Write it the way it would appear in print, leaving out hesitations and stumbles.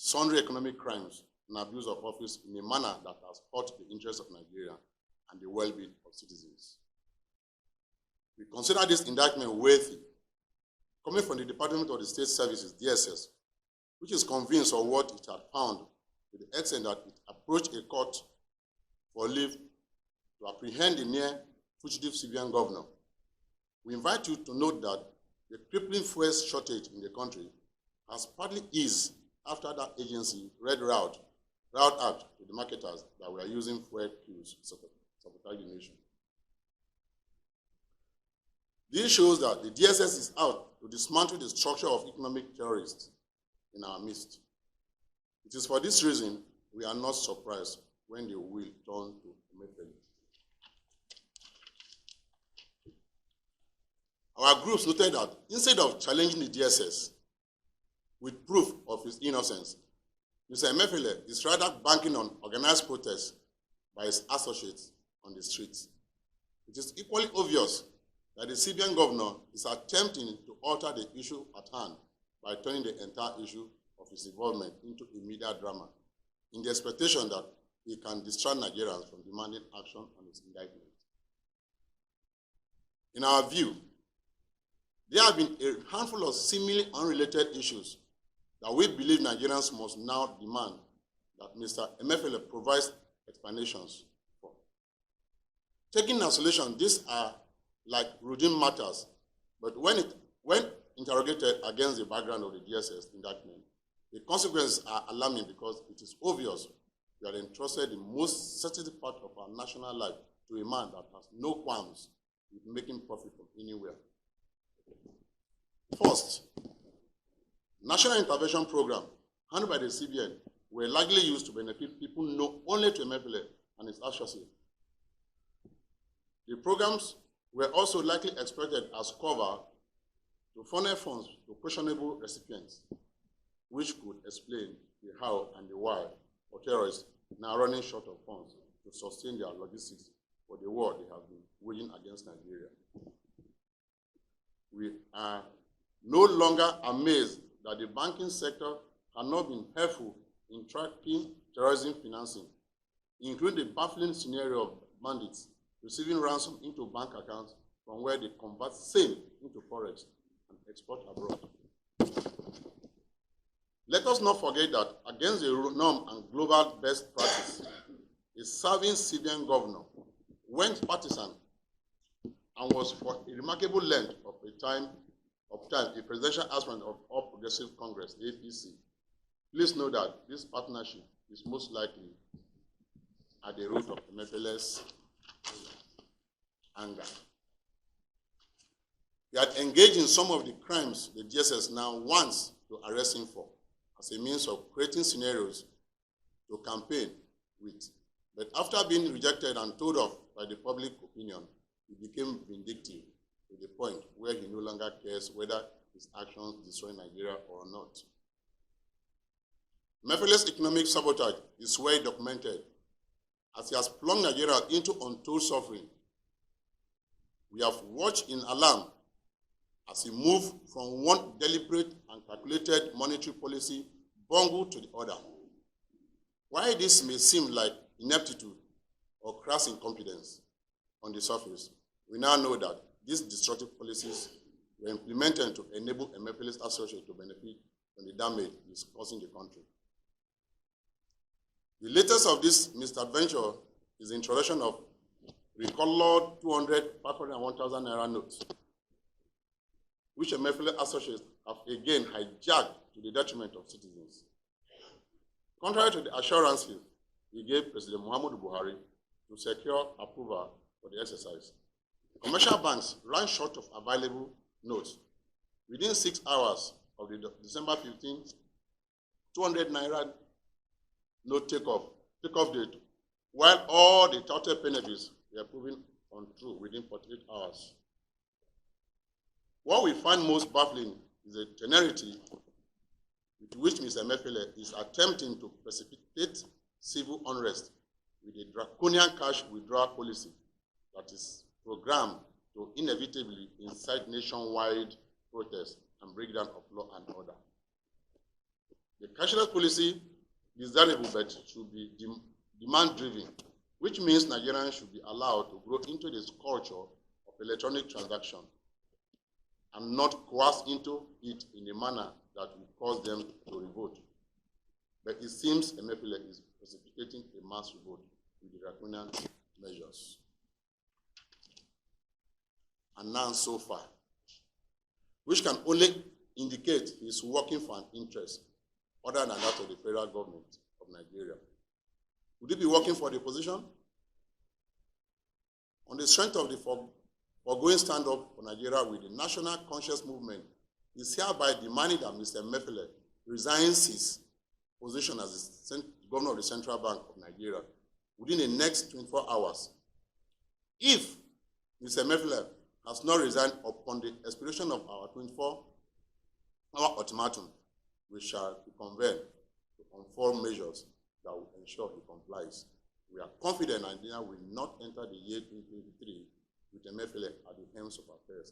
sundry economic crimes and abuse of office in a manner that has hurt the interests of Nigeria and the well-being of citizens. We consider this indictment worthy, coming from the Department of the State Services, DSS, which is convinced of what it had found to the extent that it approached a court for leave to apprehend the near-fugitive CBN governor. We invite you to note that the crippling fuel shortage in the country has partly eased after that agency read route out to the marketers that were using fuel queues to sabotage the nation. This shows that the DSS is out to dismantle the structure of economic terrorists in our midst. It is for this reason we are not surprised when they will turn to Emefiele. Our groups noted that instead of challenging the DSS with proof of his innocence, Mr. Emefiele is rather banking on organized protests by his associates on the streets. It is equally obvious that the CBN governor is attempting to alter the issue at hand by turning the entire issue of his involvement into a media drama in the expectation that he can distract Nigerians from demanding action on his indictment. In our view, there have been a handful of seemingly unrelated issues that we believe Nigerians must now demand that Mr. Emefiele provides explanations for. Taken in isolation, these are like routine matters, but when interrogated against the background of the DSS indictment, the consequences are alarming because it is obvious we are entrusted the most sensitive part of our national life to a man that has no qualms with making profit from anywhere. First, national intervention program handled by the CBN were largely used to benefit people known only to Emefiele and his associates. The programs were also likely expected as cover to funnel funds to questionable recipients, which could explain the how and the why of terrorists now running short of funds to sustain their logistics for the war they have been waging against Nigeria. We are no longer amazed that the banking sector has not been helpful in tracking terrorism financing, including the baffling scenario of bandits receiving ransom into bank accounts from where they convert same into forex and export abroad. Let us not forget that against the norm and global best practice, a serving CBN governor went partisan and was for a remarkable length of time a presidential aspirant of All Progressive Congress, APC. Please know that this partnership is most likely at the root of Emefiele's anger. He had engaged in some of the crimes the DSS now wants to arrest him for as a means of creating scenarios to campaign with. But after being rejected and told off by the public opinion, he became vindictive to the point where he no longer cares whether his actions destroy Nigeria or not. Emefiele's economic sabotage is well documented as he has plunged Nigeria into untold suffering. We have watched in alarm as he moved from one deliberate and calculated monetary policy bungle to the other. While this may seem like ineptitude or crass incompetence on the surface, we now know that these destructive policies were implemented to enable Emefiele's associates to benefit from the damage he is causing the country. The latest of this misadventure is the introduction of recolored 200, 500, and 1,000 naira notes, which Emefiele associates have again hijacked to the detriment of citizens. Contrary to the assurances he gave President Muhammadu Buhari to secure approval for the exercise, commercial banks ran short of available notes. Within 6 hours of the December 15, 200 naira note takeoff date, while all the touted benefits were proven untrue within 48 hours. What we find most baffling is the temerity with which Mr. Emefiele is attempting to precipitate civil unrest with a draconian cash withdrawal policy that is programmed to inevitably incite nationwide protests and breakdown of law and order. The cashless policy is desirable but should be demand-driven, which means Nigerians should be allowed to grow into this culture of electronic transaction and not coerced into it in a manner that will cause them to revolt. But it seems Emefiele is precipitating a mass revolt with the draconian measures announced so far, which can only indicate he is working for an interest other than that of the federal government of Nigeria. Would he be working for the opposition? On the strength of the foregoing stand-up for Nigeria with the National Conscious Movement, is hereby demanding that Mr. Emefiele resigns his position as the governor of the Central Bank of Nigeria within the next 24 hours. If Mr. Emefiele has not resigned upon the expiration of our 24-hour ultimatum, we shall convene to unfold measures that will ensure he complies. We are confident Nigeria will not enter the year 2023 with Emefiele at the helm of affairs.